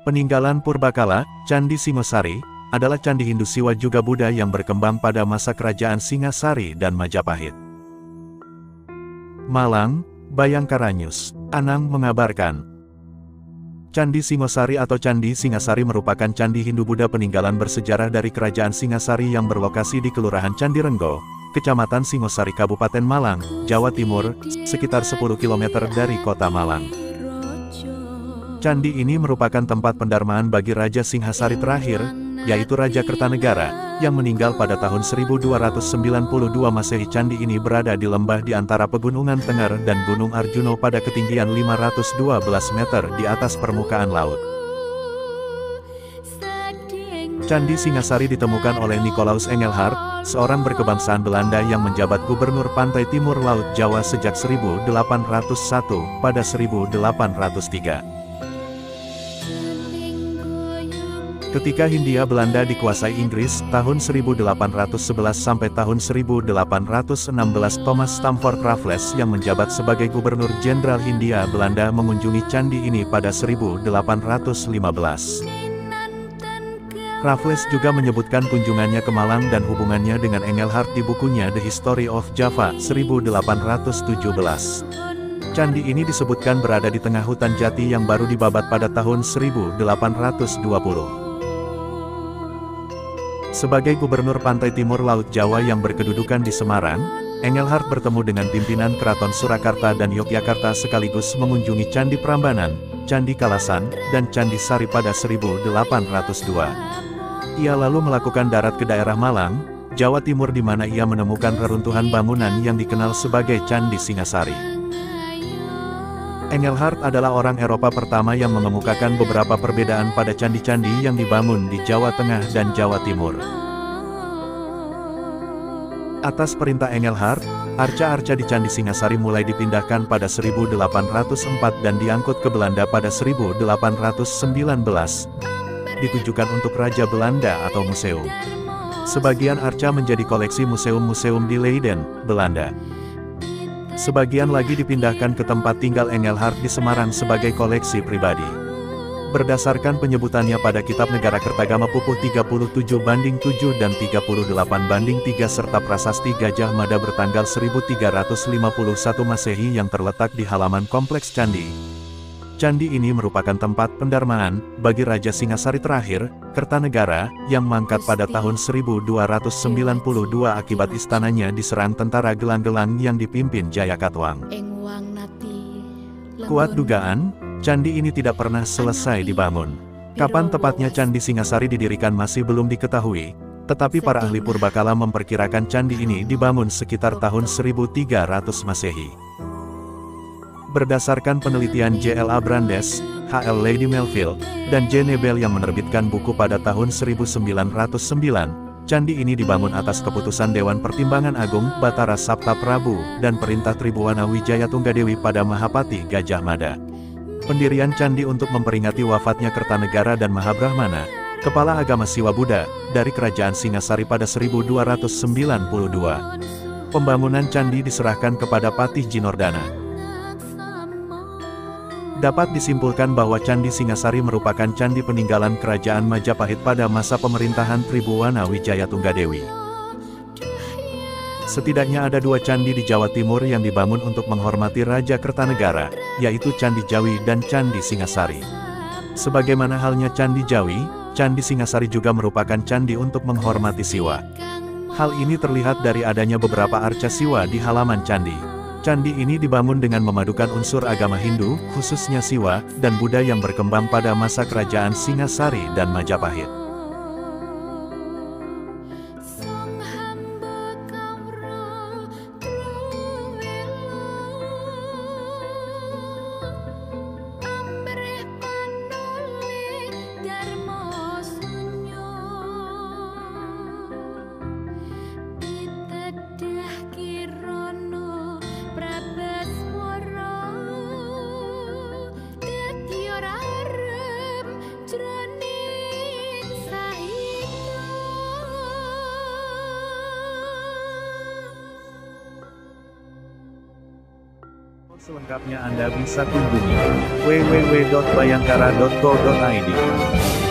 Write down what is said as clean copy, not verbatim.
Peninggalan purbakala, Candi Singosari, adalah candi Hindu Siwa juga Buddha yang berkembang pada masa kerajaan Singasari dan Majapahit. Malang, Bayangkara News. Anang mengabarkan. Candi Singosari atau Candi Singasari merupakan candi Hindu Buddha peninggalan bersejarah dari kerajaan Singasari yang berlokasi di Kelurahan Candirenggo, Kecamatan Singosari Kabupaten Malang, Jawa Timur, sekitar 10 km dari kota Malang. Candi ini merupakan tempat pendarmaan bagi Raja Singhasari terakhir, yaitu Raja Kertanegara, yang meninggal pada tahun 1292 Masehi. Candi ini berada di lembah di antara Pegunungan Tengger dan Gunung Arjuno pada ketinggian 512 meter di atas permukaan laut. Candi Singasari ditemukan oleh Nicolaus Engelhard, seorang berkebangsaan Belanda yang menjabat Gubernur Pantai Timur Laut Jawa sejak 1801 pada 1803. Ketika Hindia Belanda dikuasai Inggris tahun 1811 sampai tahun 1816, Thomas Stamford Raffles yang menjabat sebagai Gubernur Jenderal Hindia Belanda mengunjungi candi ini pada 1815. Raffles juga menyebutkan kunjungannya ke Malang dan hubungannya dengan Engelhard di bukunya The History of Java 1817. Candi ini disebutkan berada di tengah hutan jati yang baru dibabat pada tahun 1820. Sebagai Gubernur Pantai Timur Laut Jawa yang berkedudukan di Semarang, Engelhard bertemu dengan pimpinan Keraton Surakarta dan Yogyakarta sekaligus mengunjungi Candi Prambanan, Candi Kalasan, dan Candi Sari pada 1802. Ia lalu melakukan darat ke daerah Malang, Jawa Timur di mana ia menemukan reruntuhan bangunan yang dikenal sebagai Candi Singasari. Engelhard adalah orang Eropa pertama yang mengemukakan beberapa perbedaan pada candi-candi yang dibangun di Jawa Tengah dan Jawa Timur. Atas perintah Engelhard, arca-arca di Candi Singasari mulai dipindahkan pada 1804 dan diangkut ke Belanda pada 1819, ditujukan untuk Raja Belanda atau museum. Sebagian arca menjadi koleksi museum-museum di Leiden, Belanda. Sebagian lagi dipindahkan ke tempat tinggal Engelhard di Semarang sebagai koleksi pribadi. Berdasarkan penyebutannya pada Kitab Negara Kertagama Pupuh 37/7 dan 38/3 serta Prasasti Gajah Mada bertanggal 1351 Masehi yang terletak di halaman Kompleks Candi. Candi ini merupakan tempat pendarmaan bagi Raja Singasari terakhir, Kertanegara, yang mangkat pada tahun 1292 akibat istananya diserang tentara gelang-gelang yang dipimpin Jayakatwang. Kuat dugaan, candi ini tidak pernah selesai dibangun. Kapan tepatnya Candi Singasari didirikan masih belum diketahui, tetapi para ahli purbakala memperkirakan candi ini dibangun sekitar tahun 1300 Masehi. Berdasarkan penelitian J.L.A. Brandes, H.L. Lady Melville, dan J. Nebel yang menerbitkan buku pada tahun 1909, candi ini dibangun atas keputusan Dewan Pertimbangan Agung Batara Sapta Prabu dan perintah Tribuwana Wijaya Tunggadewi pada Mahapati Gajah Mada. Pendirian candi untuk memperingati wafatnya Kertanegara dan Mahabrahmana, kepala agama Siwa Buddha, dari Kerajaan Singasari pada 1292. Pembangunan candi diserahkan kepada Patih Jinordana. Dapat disimpulkan bahwa Candi Singasari merupakan candi peninggalan Kerajaan Majapahit pada masa pemerintahan Tribuwana Wijaya Tunggadewi. Setidaknya ada 2 candi di Jawa Timur yang dibangun untuk menghormati Raja Kertanegara, yaitu Candi Jawi dan Candi Singasari. Sebagaimana halnya Candi Jawi, Candi Singasari juga merupakan candi untuk menghormati Siwa. Hal ini terlihat dari adanya beberapa arca Siwa di halaman candi. Candi ini dibangun dengan memadukan unsur agama Hindu, khususnya Siwa, dan Buddha yang berkembang pada masa kerajaan Singasari dan Majapahit. Selengkapnya Anda bisa kunjungi www.bayangkara.co.id.